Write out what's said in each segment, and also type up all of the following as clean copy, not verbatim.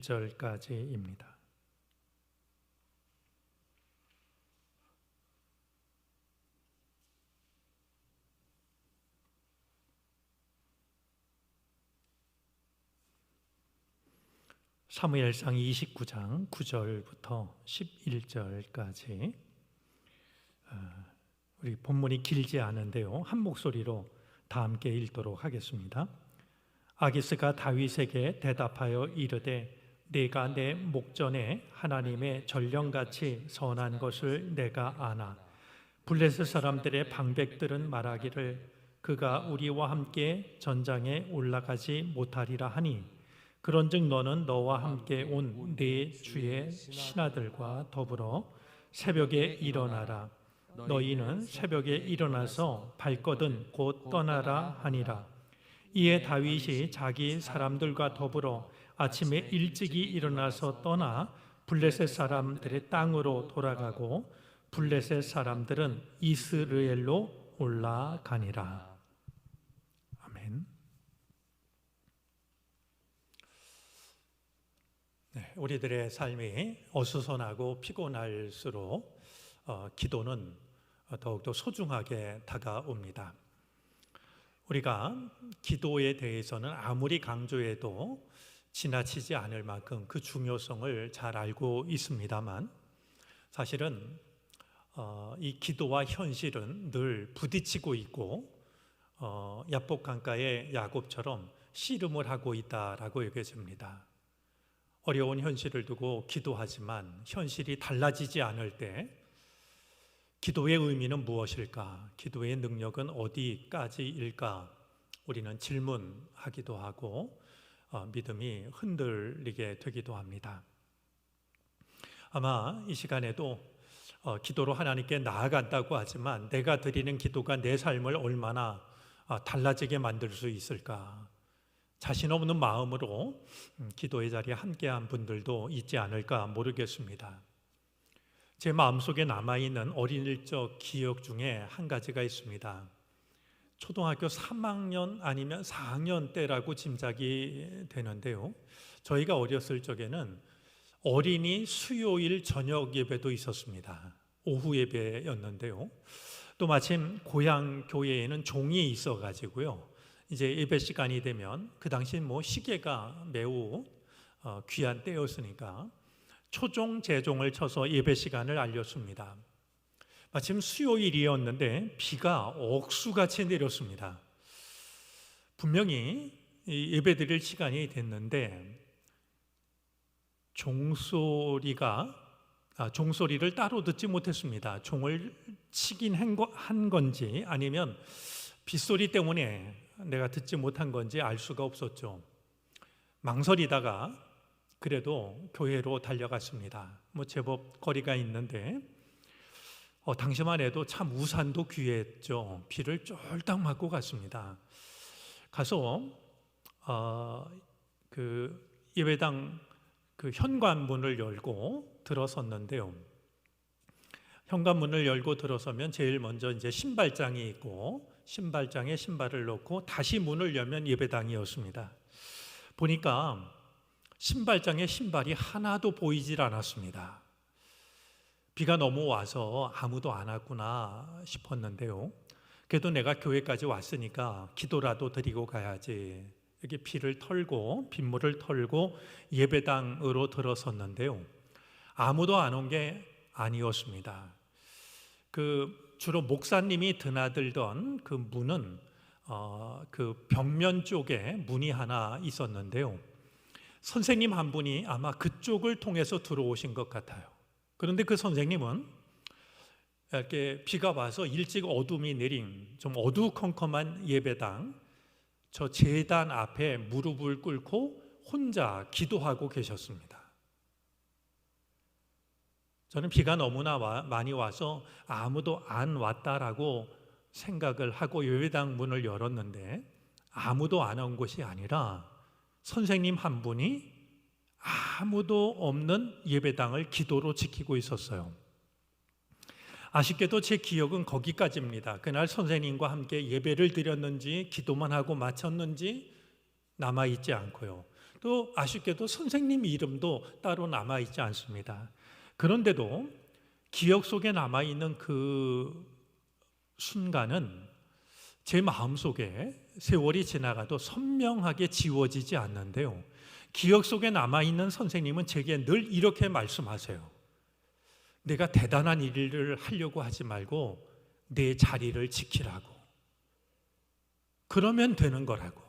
절까지입니다. 사무엘상 29장 9절부터 11절까지 우리 본문이 길지 않은데요, 한 목소리로 다 함께 읽도록 하겠습니다. 아기스가 다윗에게 대답하여 이르되 내가 내 목전에 하나님의 전령같이 선한 것을 내가 아나. 블레셋 사람들의 방백들은 말하기를 그가 우리와 함께 전장에 올라가지 못하리라 하니, 그런즉 너는 너와 함께 온 네 주의 신하들과 더불어 새벽에 일어나라. 너희는 새벽에 일어나서 발거든 곧 떠나라 하니라. 이에 다윗이 자기 사람들과 더불어 아침에 일찍이 일어나서 떠나 블레셋 사람들의 땅으로 돌아가고 블레셋 사람들은 이스라엘로 올라가니라. 아멘. 네, 우리들의 삶이 어수선하고 피곤할수록 기도는 더욱더 소중하게 다가옵니다. 우리가 기도에 대해서는 아무리 강조해도 지나치지 않을 만큼 그 중요성을 잘 알고 있습니다만, 사실은 이 기도와 현실은 늘 부딪히고 있고 야복 강가의 야곱처럼 씨름을 하고 있다라고 여겨집니다. 어려운 현실을 두고 기도하지만 현실이 달라지지 않을 때 기도의 의미는 무엇일까? 기도의 능력은 어디까지일까? 우리는 질문하기도 하고 믿음이 흔들리게 되기도 합니다. 아마 이 시간에도 기도로 하나님께 나아간다고 하지만 내가 드리는 기도가 내 삶을 얼마나 달라지게 만들 수 있을까? 자신 없는 마음으로 기도의 자리에 함께한 분들도 있지 않을까 모르겠습니다. 제 마음속에 남아있는 어릴 적 기억 중에 한 가지가 있습니다. 초등학교 3학년 아니면 4학년 때라고 짐작이 되는데요, 저희가 어렸을 적에는 어린이 수요일 저녁 예배도 있었습니다. 오후 예배였는데요, 또 마침 고향 교회에는 종이 있어가지고요, 이제 예배 시간이 되면 그 당시 시계가 매우 귀한 때였으니까 초종, 재종을 쳐서 예배 시간을 알렸습니다. 마침 수요일이었는데 비가 억수같이 내렸습니다. 분명히 예배 드릴 시간이 됐는데 종소리를 따로 듣지 못했습니다. 종을 치긴 한 건지 아니면 빗소리 때문에 내가 듣지 못한 건지 알 수가 없었죠. 망설이다가 그래도 교회로 달려갔습니다. 제법 거리가 있는데 당시만 해도 참 우산도 귀했죠. 비를 쫄딱 맞고 갔습니다. 가서 그 예배당 그 현관문을 열고 들어섰는데요, 현관문을 열고 들어서면 제일 먼저 이제 신발장이 있고 신발장에 신발을 넣고 다시 문을 열면 예배당이었습니다. 보니까 신발장에 신발이 하나도 보이질 않았습니다. 비가 너무 와서 아무도 안 왔구나 싶었는데요, 그래도 내가 교회까지 왔으니까 기도라도 드리고 가야지. 이렇게 빗물을 털고 예배당으로 들어섰는데요, 아무도 안 온 게 아니었습니다. 주로 목사님이 드나들던 그 문은 그 벽면 쪽에 문이 하나 있었는데요, 선생님 한 분이 아마 그쪽을 통해서 들어오신 것 같아요. 그런데 그 선생님은 이렇게 비가 와서 일찍 어둠이 내린 좀 어두컴컴한 예배당 저 제단 앞에 무릎을 꿇고 혼자 기도하고 계셨습니다. 저는 비가 너무나 많이 와서 아무도 안 왔다라고 생각을 하고 예배당 문을 열었는데, 아무도 안 온 것이 아니라 선생님 한 분이 아무도 없는 예배당을 기도로 지키고 있었어요. 아쉽게도 제 기억은 거기까지입니다. 그날 선생님과 함께 예배를 드렸는지 기도만 하고 마쳤는지 남아있지 않고요, 또 아쉽게도 선생님 이름도 따로 남아있지 않습니다. 그런데도 기억 속에 남아있는 그 순간은 제 마음속에 세월이 지나가도 선명하게 지워지지 않는데요, 기억 속에 남아있는 선생님은 제게 늘 이렇게 말씀하세요. 내가 대단한 일을 하려고 하지 말고 내 자리를 지키라고. 그러면 되는 거라고.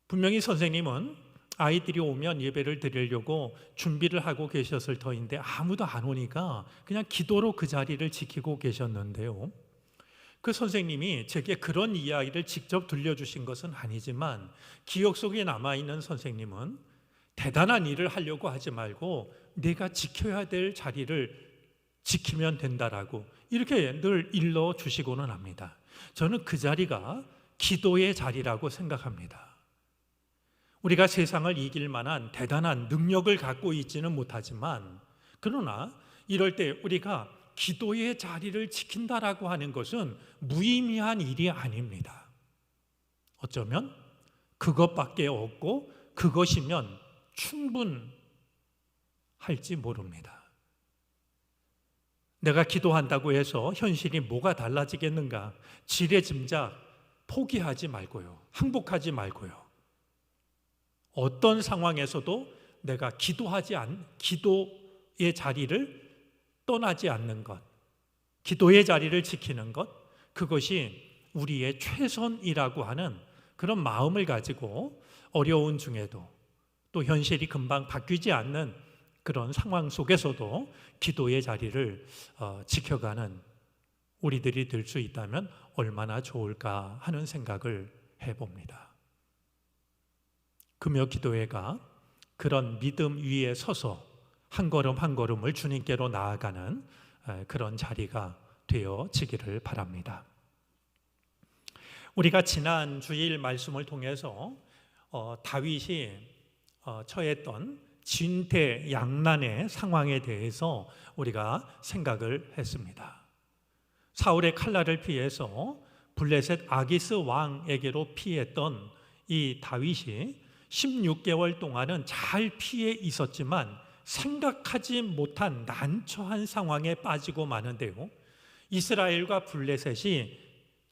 분명히 선생님은 아이들이 오면 예배를 드리려고 준비를 하고 계셨을 터인데 아무도 안 오니까 그냥 기도로 그 자리를 지키고 계셨는데요, 그 선생님이 제게 그런 이야기를 직접 들려주신 것은 아니지만 기억 속에 남아있는 선생님은 대단한 일을 하려고 하지 말고 내가 지켜야 될 자리를 지키면 된다라고 이렇게 늘 일러주시고는 합니다. 저는 그 자리가 기도의 자리라고 생각합니다. 우리가 세상을 이길 만한 대단한 능력을 갖고 있지는 못하지만, 그러나 이럴 때 우리가 기도의 자리를 지킨다라고 하는 것은 무의미한 일이 아닙니다. 어쩌면 그것밖에 없고 그것이면 충분할지 모릅니다. 내가 기도한다고 해서 현실이 뭐가 달라지겠는가? 지레짐작 포기하지 말고요, 항복하지 말고요, 어떤 상황에서도 내가 기도의 자리를 떠나지 않는 것, 기도의 자리를 지키는 것, 그것이 우리의 최선이라고 하는 그런 마음을 가지고 어려운 중에도 또 현실이 금방 바뀌지 않는 그런 상황 속에서도 기도의 자리를 지켜가는 우리들이 될 수 있다면 얼마나 좋을까 하는 생각을 해봅니다. 금요 기도회가 그런 믿음 위에 서서 한 걸음 한 걸음을 주님께로 나아가는 그런 자리가 되어지기를 바랍니다. 우리가 지난 주일 말씀을 통해서 다윗이 처했던 진퇴양난의 상황에 대해서 우리가 생각을 했습니다. 사울의 칼날을 피해서 블레셋 아기스 왕에게로 피했던 이 다윗이 16개월 동안은 잘 피해 있었지만 생각하지 못한 난처한 상황에 빠지고 마는데요, 이스라엘과 블레셋이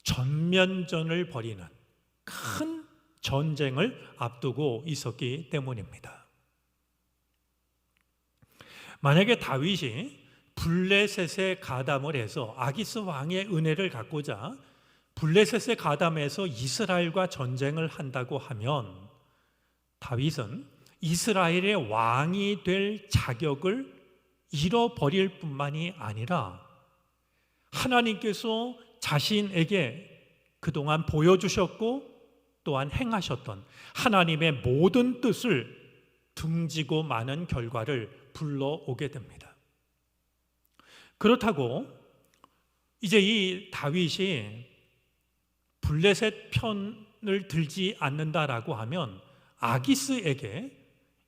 전면전을 벌이는 큰 전쟁을 앞두고 있었기 때문입니다. 만약에 다윗이 블레셋에 가담을 해서 아기스 왕의 은혜를 갖고자 블레셋에 가담해서 이스라엘과 전쟁을 한다고 하면 다윗은 이스라엘의 왕이 될 자격을 잃어버릴 뿐만이 아니라 하나님께서 자신에게 그동안 보여주셨고 또한 행하셨던 하나님의 모든 뜻을 등지고 마는 결과를 불러오게 됩니다. 그렇다고 이제 이 다윗이 블레셋 편을 들지 않는다라고 하면 아기스에게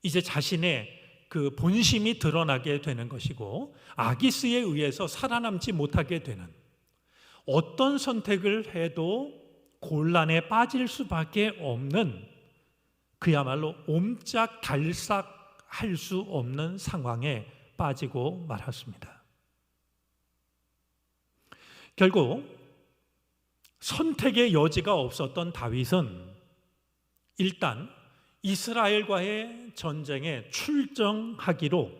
이제 자신의 그 본심이 드러나게 되는 것이고 아기스에 의해서 살아남지 못하게 되는, 어떤 선택을 해도 곤란에 빠질 수밖에 없는, 그야말로 옴짝달싹 할 수 없는 상황에 빠지고 말았습니다. 결국 선택의 여지가 없었던 다윗은 일단 이스라엘과의 전쟁에 출정하기로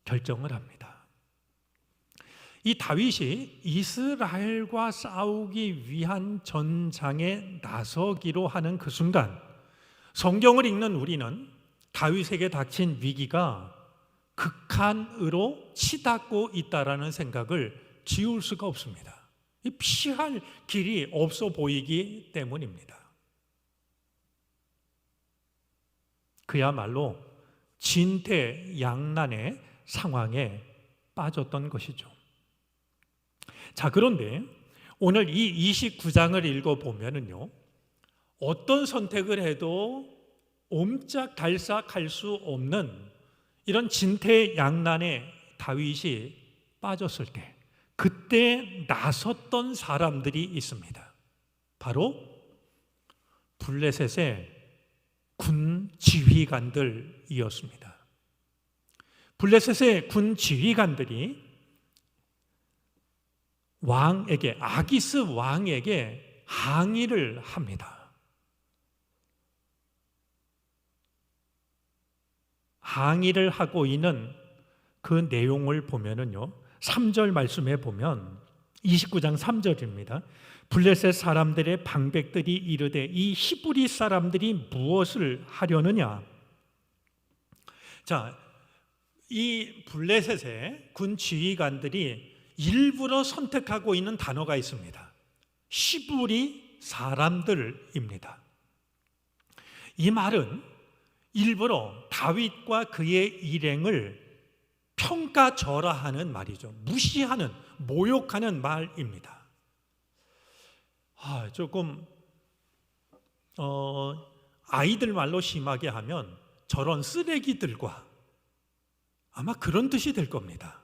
결정을 합니다. 이 다윗이 이스라엘과 싸우기 위한 전장에 나서기로 하는 그 순간, 성경을 읽는 우리는 다윗에게 닥친 위기가 극한으로 치닫고 있다라는 생각을 지울 수가 없습니다. 피할 길이 없어 보이기 때문입니다. 그야말로 진퇴양난의 상황에 빠졌던 것이죠. 자, 그런데 오늘 이 29장을 읽어보면은요, 어떤 선택을 해도 옴짝달싹할 수 없는 이런 진퇴양난에 다윗이 빠졌을 때 그때 나섰던 사람들이 있습니다. 바로 블레셋의 군 지휘관들이었습니다. 블레셋의 군 지휘관들이 왕에게, 아기스 왕에게 항의를 합니다. 항의를 하고 있는 그 내용을 보면은요, 3절 말씀에 보면 29장 3절입니다. 블레셋 사람들의 방백들이 이르되 이 히브리 사람들이 무엇을 하려느냐? 자, 이 블레셋의 군 지휘관들이 일부러 선택하고 있는 단어가 있습니다. 히브리 사람들입니다. 이 말은 일부러 다윗과 그의 일행을 평가절하하는 말이죠. 무시하는, 모욕하는 말입니다. 조금 아이들 말로 심하게 하면 저런 쓰레기들과 아마 그런 뜻이 될 겁니다.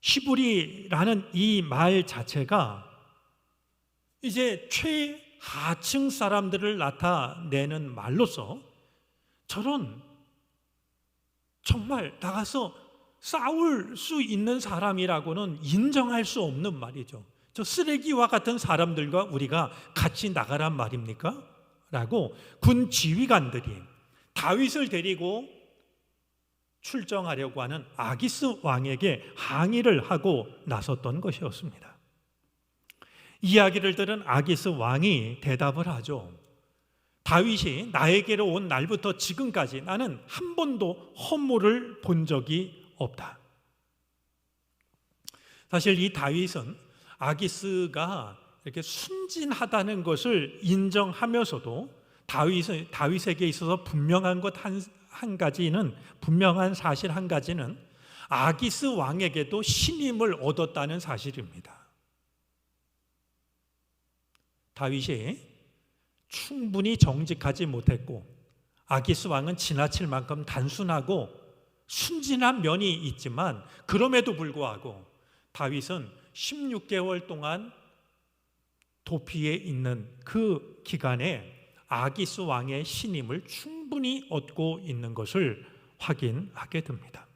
히브리라는 이 말 자체가 이제 최하층 사람들을 나타내는 말로서 저런 정말 나가서 싸울 수 있는 사람이라고는 인정할 수 없는 말이죠. 저 쓰레기와 같은 사람들과 우리가 같이 나가란 말입니까? 라고 군 지휘관들이 다윗을 데리고 출정하려고 하는 아기스 왕에게 항의를 하고 나섰던 것이었습니다. 이야기를 들은 아기스 왕이 대답을 하죠. 다윗이 나에게로 온 날부터 지금까지 나는 한 번도 허물을 본 적이 없다. 사실 이 다윗은 아기스가 이렇게 순진하다는 것을 인정하면서도 다윗에게 있어서 분명한 사실 한 가지는 아기스 왕에게도 신임을 얻었다는 사실입니다. 다윗이 충분히 정직하지 못했고 아기스 왕은 지나칠 만큼 단순하고 순진한 면이 있지만 그럼에도 불구하고 다윗은 16개월 동안 도피에 있는 그 기간에 아기스 왕의 신임을 충분히 얻고 있는 것을 확인하게 됩니다.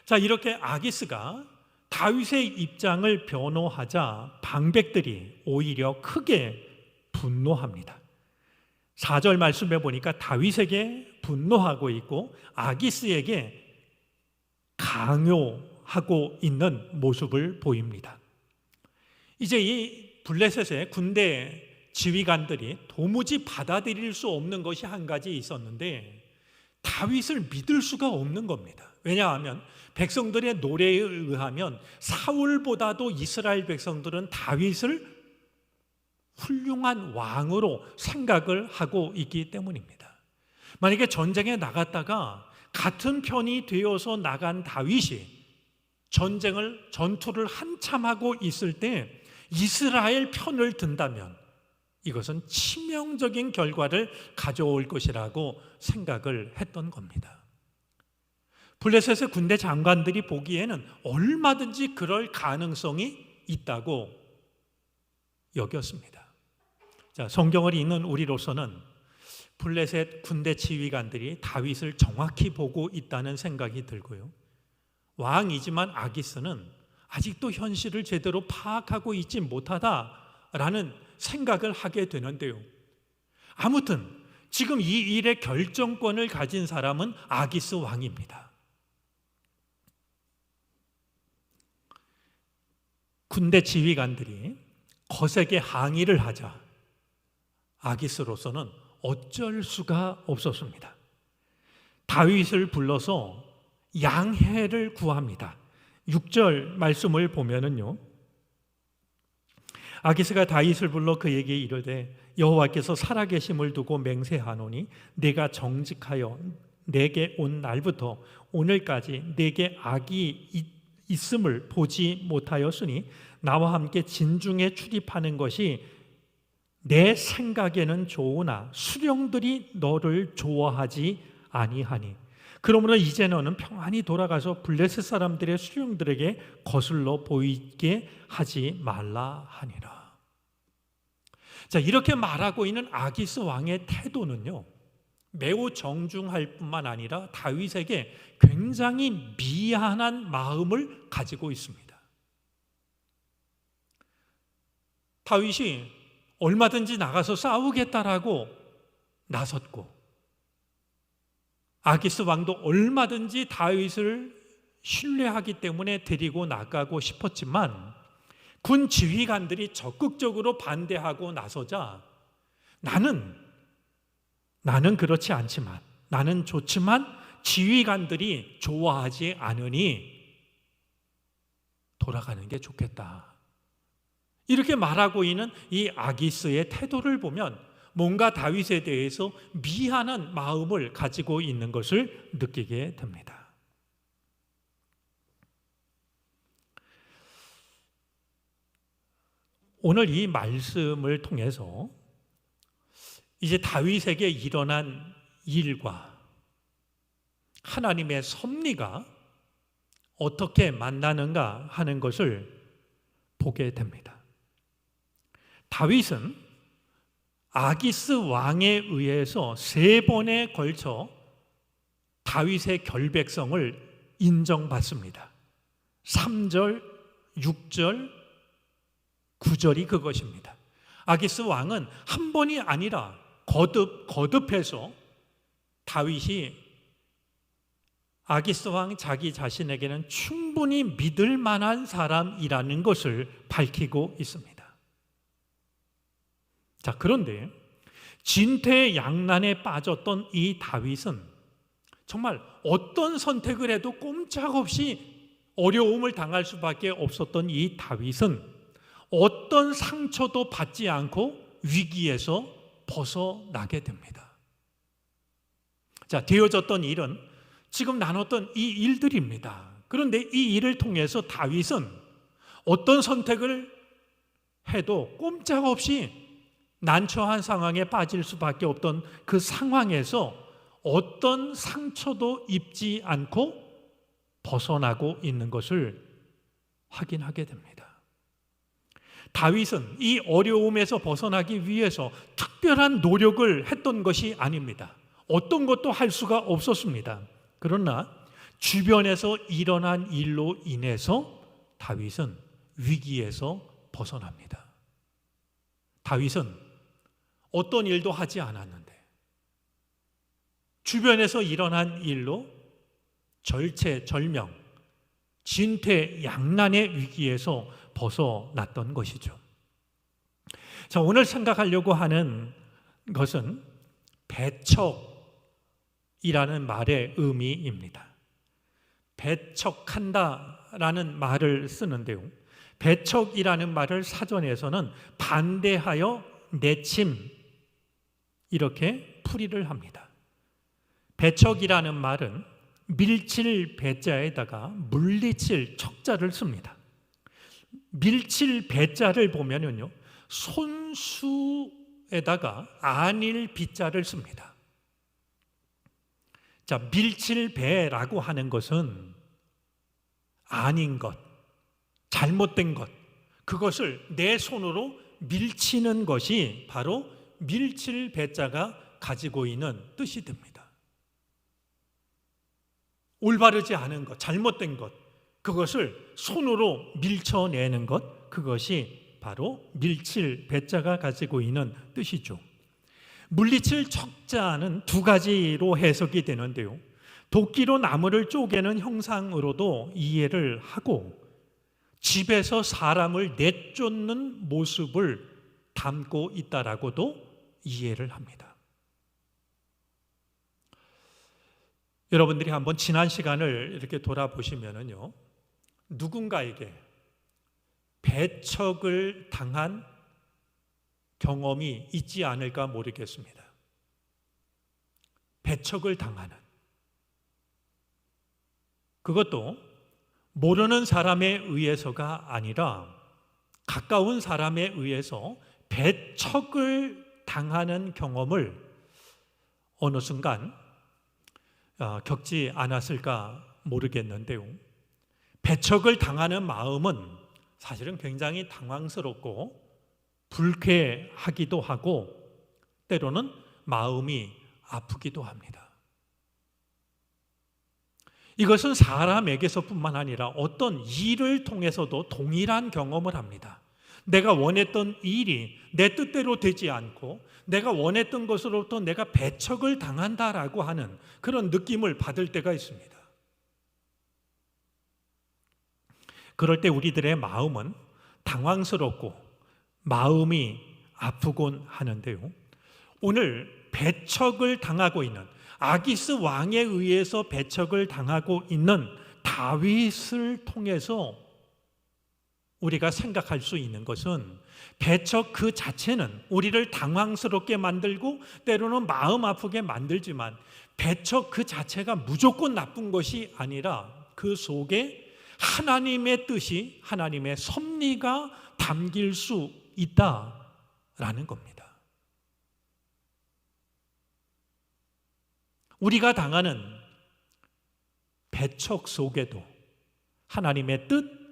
자, 이렇게 아기스가 다윗의 입장을 변호하자 방백들이 오히려 크게 분노합니다. 4절 말씀에 보니까 다윗에게 분노하고 있고 아기스에게 강요하고 있는 모습을 보입니다. 이제 이 블레셋의 군대 지휘관들이 도무지 받아들일 수 없는 것이 한 가지 있었는데 다윗을 믿을 수가 없는 겁니다. 왜냐하면 백성들의 노래에 의하면 사울보다도 이스라엘 백성들은 다윗을 훌륭한 왕으로 생각을 하고 있기 때문입니다. 만약에 전쟁에 나갔다가 같은 편이 되어서 나간 다윗이 전투를 한참 하고 있을 때 이스라엘 편을 든다면 이것은 치명적인 결과를 가져올 것이라고 생각을 했던 겁니다. 블레셋의 군대 장관들이 보기에는 얼마든지 그럴 가능성이 있다고 여겼습니다. 자, 성경을 읽는 우리로서는 블레셋 군대 지휘관들이 다윗을 정확히 보고 있다는 생각이 들고요. 왕이지만 아기스는 아직도 현실을 제대로 파악하고 있지 못하다라는 생각을 하게 되는데요. 아무튼 지금 이 일의 결정권을 가진 사람은 아기스 왕입니다. 군대 지휘관들이 거세게 항의를 하자 아기스로서는 어쩔 수가 없었습니다. 다윗을 불러서 양해를 구합니다. 6절 말씀을 보면은요, 아기스가 다윗을 불러 그에게 이르되 여호와께서 살아계심을 두고 맹세하노니 내가 정직하여 내게 온 날부터 오늘까지 내게 악이 있음을 보지 못하였으니 나와 함께 진중에 출입하는 것이 내 생각에는 좋으나 수령들이 너를 좋아하지 아니하니 그러므로 이제 너는 평안히 돌아가서 블레셋 사람들의 수령들에게 거슬러 보이게 하지 말라 하니라. 자, 이렇게 말하고 있는 아기스 왕의 태도는요, 매우 정중할 뿐만 아니라 다윗에게 굉장히 미안한 마음을 가지고 있습니다. 다윗이 얼마든지 나가서 싸우겠다라고 나섰고, 아기스 왕도 얼마든지 다윗을 신뢰하기 때문에 데리고 나가고 싶었지만 군 지휘관들이 적극적으로 반대하고 나서자 나는 그렇지 않지만, 나는 좋지만 지휘관들이 좋아하지 않으니 돌아가는 게 좋겠다, 이렇게 말하고 있는 이 아기스의 태도를 보면 뭔가 다윗에 대해서 미안한 마음을 가지고 있는 것을 느끼게 됩니다. 오늘 이 말씀을 통해서 이제 다윗에게 일어난 일과 하나님의 섭리가 어떻게 만나는가 하는 것을 보게 됩니다. 다윗은 아기스 왕에 의해서 3번에 걸쳐 다윗의 결백성을 인정받습니다. 3절, 6절, 9절이 그것입니다. 아기스 왕은 한 번이 아니라 거듭해서 다윗이 아기스 왕 자기 자신에게는 충분히 믿을 만한 사람이라는 것을 밝히고 있습니다. 자, 그런데 진퇴양난에 빠졌던 이 다윗은 정말 어떤 선택을 해도 꼼짝없이 어려움을 당할 수밖에 없었던 이 다윗은 어떤 상처도 받지 않고 위기에서 벗어나게 됩니다. 자, 되어졌던 일은 지금 나눴던 이 일들입니다. 그런데 이 일을 통해서 다윗은 어떤 선택을 해도 꼼짝없이 난처한 상황에 빠질 수밖에 없던 그 상황에서 어떤 상처도 입지 않고 벗어나고 있는 것을 확인하게 됩니다. 다윗은 이 어려움에서 벗어나기 위해서 특별한 노력을 했던 것이 아닙니다. 어떤 것도 할 수가 없었습니다. 그러나 주변에서 일어난 일로 인해서 다윗은 위기에서 벗어납니다. 다윗은 어떤 일도 하지 않았는데 주변에서 일어난 일로 절체절명, 진퇴양난의 위기에서 벗어났던 것이죠. 자, 오늘 생각하려고 하는 것은 배척이라는 말의 의미입니다. 배척한다라는 말을 쓰는데요, 배척이라는 말을 사전에서는 반대하여 내침, 이렇게 풀이를 합니다. 배척이라는 말은 밀칠 배자에다가 물리칠 척자를 씁니다. 밀칠 배자를 보면은요, 손수에다가 안일 비자를 씁니다. 자, 밀칠 배라고 하는 것은 아닌 것, 잘못된 것, 그것을 내 손으로 밀치는 것이 바로 밀칠 배자가 가지고 있는 뜻이 됩니다. 올바르지 않은 것, 잘못된 것, 그것을 손으로 밀쳐내는 것, 그것이 바로 밀칠 배자가 가지고 있는 뜻이죠. 물리칠 척자는 2가지로 해석이 되는데요, 도끼로 나무를 쪼개는 형상으로도 이해를 하고 집에서 사람을 내쫓는 모습을 담고 있다라고도 이해를 합니다. 여러분들이 한번 지난 시간을 이렇게 돌아보시면은요, 누군가에게 배척을 당한 경험이 있지 않을까 모르겠습니다. 배척을 당하는, 그것도 모르는 사람에 의해서가 아니라 가까운 사람에 의해서 배척을 당하는 경험을 어느 순간 겪지 않았을까 모르겠는데요, 배척을 당하는 마음은 사실은 굉장히 당황스럽고 불쾌하기도 하고 때로는 마음이 아프기도 합니다. 이것은 사람에게서뿐만 아니라 어떤 일을 통해서도 동일한 경험을 합니다. 내가 원했던 일이 내 뜻대로 되지 않고 내가 원했던 것으로부터 내가 배척을 당한다라고 하는 그런 느낌을 받을 때가 있습니다. 그럴 때 우리들의 마음은 당황스럽고 마음이 아프곤 하는데요. 오늘 배척을 당하고 있는 아기스 왕에 의해서 배척을 당하고 있는 다윗을 통해서 우리가 생각할 수 있는 것은 배척 그 자체는 우리를 당황스럽게 만들고 때로는 마음 아프게 만들지만 배척 그 자체가 무조건 나쁜 것이 아니라 그 속에 하나님의 뜻이, 하나님의 섭리가 담길 수 있다라는 겁니다. 우리가 당하는 배척 속에도 하나님의 뜻,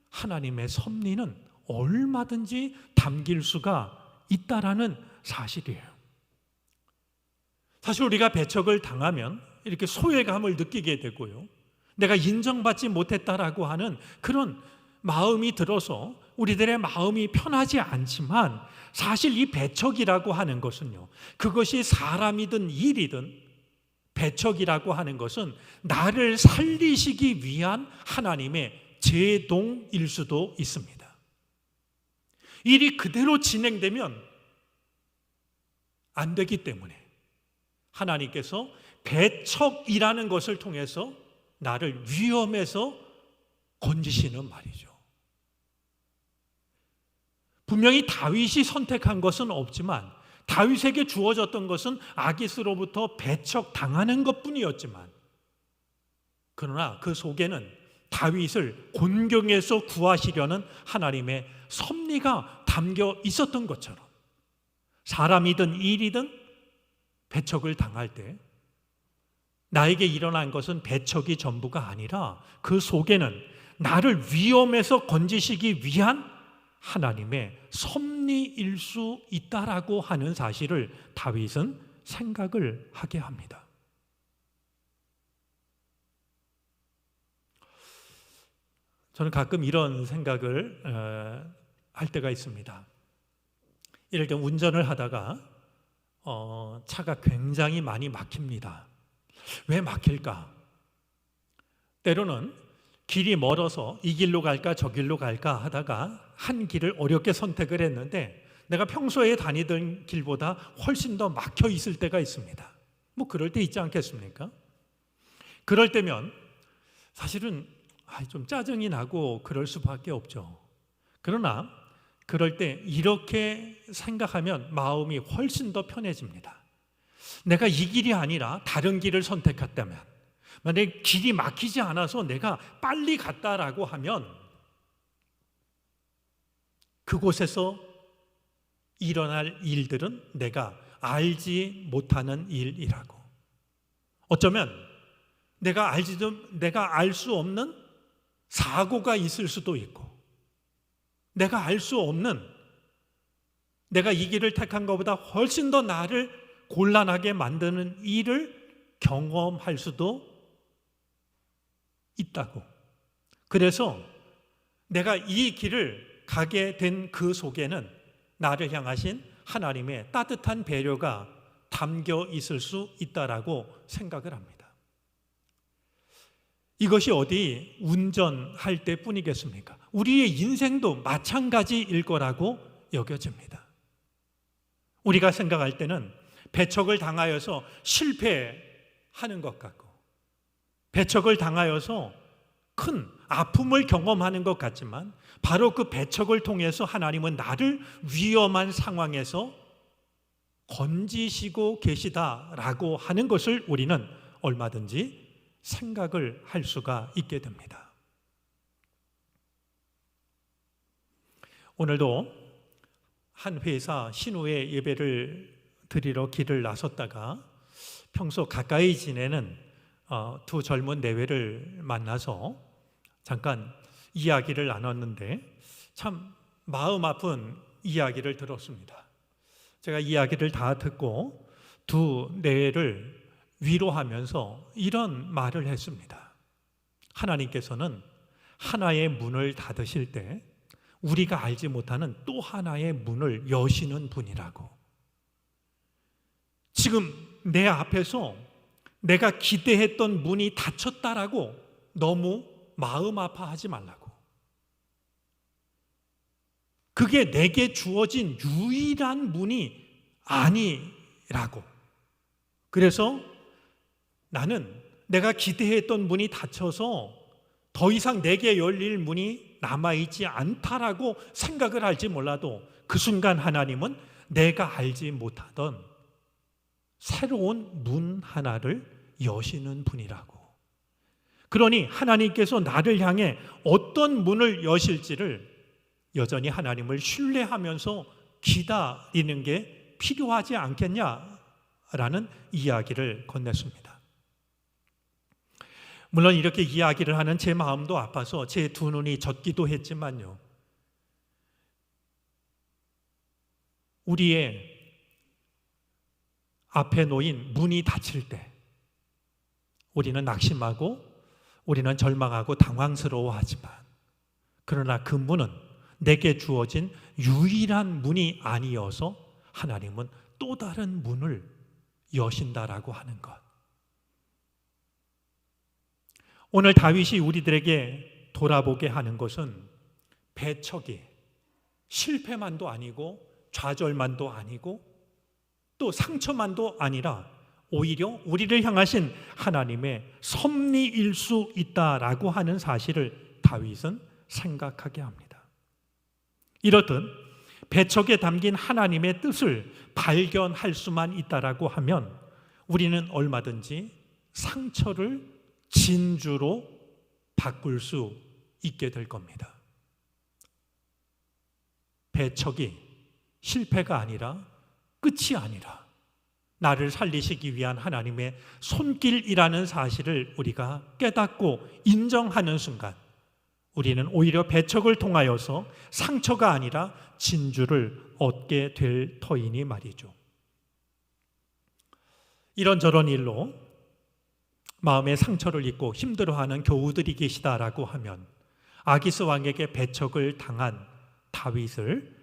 하나님의 섭리는 얼마든지 담길 수가 있다라는 사실이에요. 사실 우리가 배척을 당하면 이렇게 소외감을 느끼게 되고요. 내가 인정받지 못했다라고 하는 그런 마음이 들어서 우리들의 마음이 편하지 않지만 사실 이 배척이라고 하는 것은요. 그것이 사람이든 일이든 배척이라고 하는 것은 나를 살리시기 위한 하나님의 제동일 수도 있습니다. 일이 그대로 진행되면 안 되기 때문에 하나님께서 배척이라는 것을 통해서 나를 위험에서 건지시는 말이죠. 분명히 다윗이 선택한 것은 없지만 다윗에게 주어졌던 것은 아기스로부터 배척당하는 것뿐이었지만 그러나 그 속에는 다윗을 곤경에서 구하시려는 하나님의 섭리가 담겨 있었던 것처럼 사람이든 일이든 배척을 당할 때 나에게 일어난 것은 배척이 전부가 아니라 그 속에는 나를 위험에서 건지시기 위한 하나님의 섭리일 수 있다라고 하는 사실을 다윗은 생각을 하게 합니다. 저는 가끔 이런 생각을 할 때가 있습니다. 이럴 때 운전을 하다가 차가 굉장히 많이 막힙니다. 왜 막힐까? 때로는 길이 멀어서 이 길로 갈까 저 길로 갈까 하다가 한 길을 어렵게 선택을 했는데 내가 평소에 다니던 길보다 훨씬 더 막혀 있을 때가 있습니다. 뭐 그럴 때 있지 않겠습니까? 그럴 때면 사실은 좀 짜증이 나고 그럴 수밖에 없죠. 그러나 그럴 때 이렇게 생각하면 마음이 훨씬 더 편해집니다. 내가 이 길이 아니라 다른 길을 선택했다면, 만약에 길이 막히지 않아서 내가 빨리 갔다라고 하면 그곳에서 일어날 일들은 내가 알지 못하는 일이라고. 어쩌면 내가 알 수 없는 사고가 있을 수도 있고, 내가 알 수 없는, 내가 이 길을 택한 것보다 훨씬 더 나를 곤란하게 만드는 일을 경험할 수도 있다고. 그래서 내가 이 길을 가게 된 그 속에는 나를 향하신 하나님의 따뜻한 배려가 담겨 있을 수 있다라고 생각을 합니다. 이것이 어디 운전할 때뿐이겠습니까? 우리의 인생도 마찬가지일 거라고 여겨집니다. 우리가 생각할 때는 배척을 당하여서 실패하는 것 같고, 배척을 당하여서 큰 아픔을 경험하는 것 같지만 바로 그 배척을 통해서 하나님은 나를 위험한 상황에서 건지시고 계시다라고 하는 것을 우리는 얼마든지 생각을 할 수가 있게 됩니다. 오늘도 한 회사 신우회 예배를 드리러 길을 나섰다가 평소 가까이 지내는 두 젊은 내외를 만나서 잠깐 이야기를 나눴는데 참 마음 아픈 이야기를 들었습니다. 제가 이야기를 다 듣고 두 뇌를 위로하면서 이런 말을 했습니다. 하나님께서는 하나의 문을 닫으실 때 우리가 알지 못하는 또 하나의 문을 여시는 분이라고. 지금 내 앞에서 내가 기대했던 문이 닫혔다라고 너무 마음 아파하지 말라고. 그게 내게 주어진 유일한 문이 아니라고. 그래서 나는 내가 기대했던 문이 닫혀서 더 이상 내게 열릴 문이 남아있지 않다라고 생각을 할지 몰라도 그 순간 하나님은 내가 알지 못하던 새로운 문 하나를 여시는 분이라고. 그러니 하나님께서 나를 향해 어떤 문을 여실지를 여전히 하나님을 신뢰하면서 기다리는 게 필요하지 않겠냐라는 이야기를 건넸습니다. 물론 이렇게 이야기를 하는 제 마음도 아파서 제 두 눈이 젖기도 했지만요, 우리의 앞에 놓인 문이 닫힐 때 우리는 낙심하고 우리는 절망하고 당황스러워하지만, 그러나 그 문은 내게 주어진 유일한 문이 아니어서 하나님은 또 다른 문을 여신다라고 하는 것. 오늘 다윗이 우리들에게 돌아보게 하는 것은 배척이 실패만도 아니고 좌절만도 아니고 또 상처만도 아니라 오히려 우리를 향하신 하나님의 섭리일 수 있다라고 하는 사실을 다윗은 생각하게 합니다. 이렇듯 배척에 담긴 하나님의 뜻을 발견할 수만 있다라고 하면 우리는 얼마든지 상처를 진주로 바꿀 수 있게 될 겁니다. 배척이 실패가 아니라 끝이 아니라 나를 살리시기 위한 하나님의 손길이라는 사실을 우리가 깨닫고 인정하는 순간 우리는 오히려 배척을 통하여서 상처가 아니라 진주를 얻게 될 터이니 말이죠. 이런저런 일로 마음의 상처를 입고 힘들어하는 교우들이 계시다라고 하면 아기스 왕에게 배척을 당한 다윗을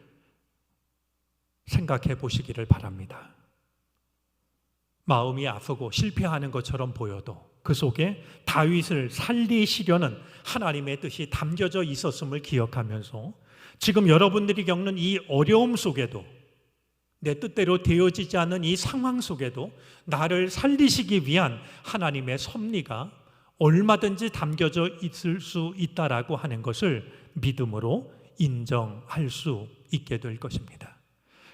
생각해 보시기를 바랍니다. 마음이 아프고 실패하는 것처럼 보여도 그 속에 다윗을 살리시려는 하나님의 뜻이 담겨져 있었음을 기억하면서 지금 여러분들이 겪는 이 어려움 속에도, 내 뜻대로 되어지지 않는 이 상황 속에도 나를 살리시기 위한 하나님의 섭리가 얼마든지 담겨져 있을 수 있다라고 하는 것을 믿음으로 인정할 수 있게 될 것입니다.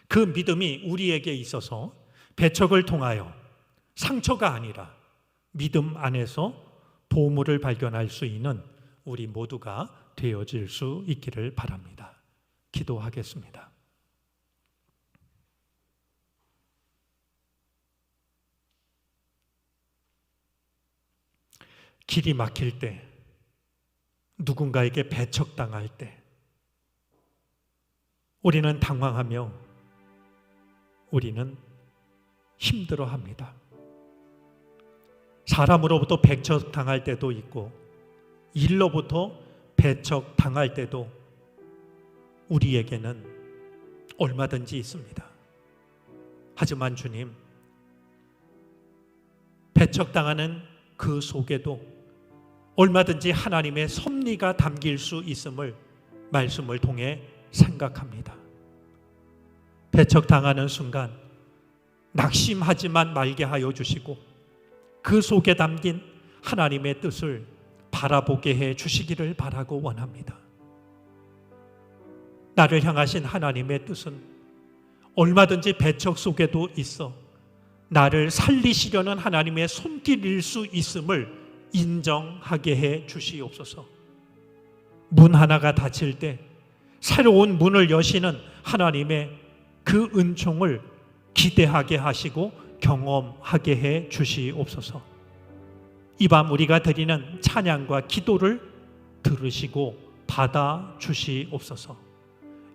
그 믿음이 우리에게 있어서 배척을 통하여 상처가 아니라 믿음 안에서 보물을 발견할 수 있는 우리 모두가 되어질 수 있기를 바랍니다. 기도하겠습니다. 길이 막힐 때, 누군가에게 배척당할 때 우리는 당황하며 우리는 힘들어합니다. 사람으로부터 배척당할 때도 있고 일로부터 배척당할 때도 우리에게는 얼마든지 있습니다. 하지만 주님, 배척당하는 그 속에도 얼마든지 하나님의 섭리가 담길 수 있음을 말씀을 통해 생각합니다. 배척당하는 순간 낙심하지만 말게 하여 주시고 그 속에 담긴 하나님의 뜻을 바라보게 해 주시기를 바라고 원합니다. 나를 향하신 하나님의 뜻은 얼마든지 배척 속에도 있어 나를 살리시려는 하나님의 손길일 수 있음을 인정하게 해 주시옵소서. 문 하나가 닫힐 때 새로운 문을 여시는 하나님의 그 은총을 기대하게 하시고 경험하게 해 주시옵소서. 이 밤 우리가 드리는 찬양과 기도를 들으시고 받아 주시옵소서.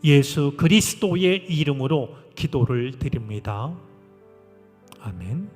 예수 그리스도의 이름으로 기도를 드립니다. 아멘.